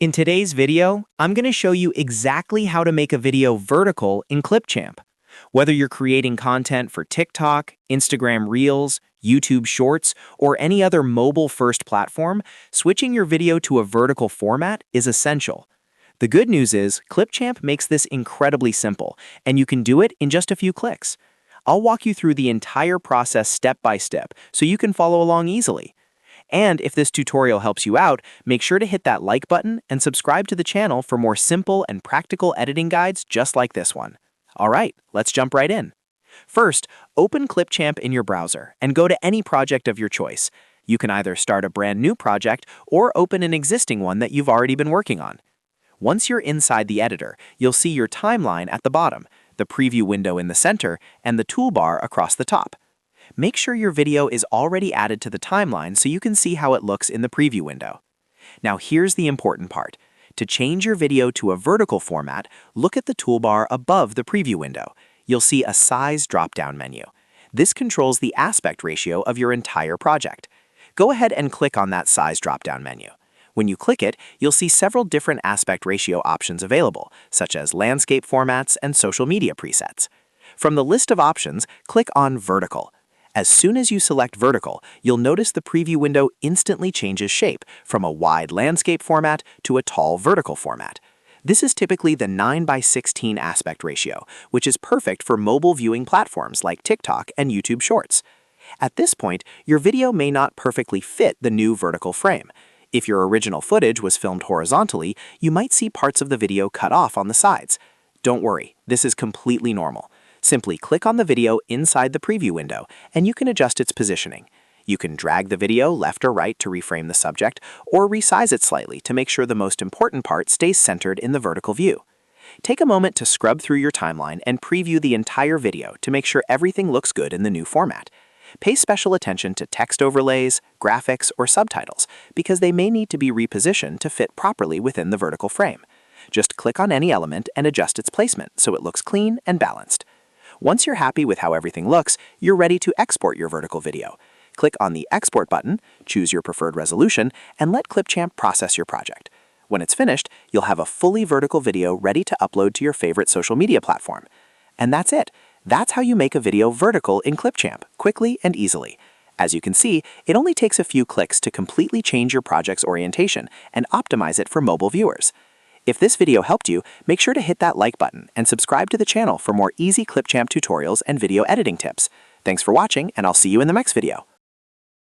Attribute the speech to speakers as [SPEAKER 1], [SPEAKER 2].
[SPEAKER 1] In today's video, I'm going to show you exactly how to make a video vertical in Clipchamp. Whether you're creating content for TikTok, Instagram Reels, YouTube Shorts, or any other mobile-first platform, switching your video to a vertical format is essential. The good news is Clipchamp makes this incredibly simple, and you can do it in just a few clicks. I'll walk you through the entire process step by step so you can follow along easily. And if this tutorial helps you out, make sure to hit that like button and subscribe to the channel for more simple and practical editing guides just like this one. All right, let's jump right in. First, open Clipchamp in your browser and go to any project of your choice. You can either start a brand new project or open an existing one that you've already been working on. Once you're inside the editor, you'll see your timeline at the bottom, the preview window in the center, and the toolbar across the top. Make sure your video is already added to the timeline so you can see how it looks in the preview window. Now here's the important part. To change your video to a vertical format, look at the toolbar above the preview window. You'll see a size drop-down menu. This controls the aspect ratio of your entire project. Go ahead and click on that size drop-down menu. When you click it, you'll see several different aspect ratio options available, such as landscape formats and social media presets. From the list of options, click on Vertical. As soon as you select vertical, you'll notice the preview window instantly changes shape from a wide landscape format to a tall vertical format. This is typically the 9:16 aspect ratio, which is perfect for mobile viewing platforms like TikTok and YouTube Shorts. At this point, your video may not perfectly fit the new vertical frame. If your original footage was filmed horizontally, you might see parts of the video cut off on the sides. Don't worry, this is completely normal. Simply click on the video inside the preview window, and you can adjust its positioning. You can drag the video left or right to reframe the subject, or resize it slightly to make sure the most important part stays centered in the vertical view. Take a moment to scrub through your timeline and preview the entire video to make sure everything looks good in the new format. Pay special attention to text overlays, graphics, or subtitles, because they may need to be repositioned to fit properly within the vertical frame. Just click on any element and adjust its placement so it looks clean and balanced. Once you're happy with how everything looks, you're ready to export your vertical video. Click on the Export button, choose your preferred resolution, and let Clipchamp process your project. When it's finished, you'll have a fully vertical video ready to upload to your favorite social media platform. And that's it. That's how you make a video vertical in Clipchamp, quickly and easily. As you can see, it only takes a few clicks to completely change your project's orientation and optimize it for mobile viewers. If this video helped you, make sure to hit that like button and subscribe to the channel for more easy Clipchamp tutorials and video editing tips. Thanks for watching, and I'll see you in the next video.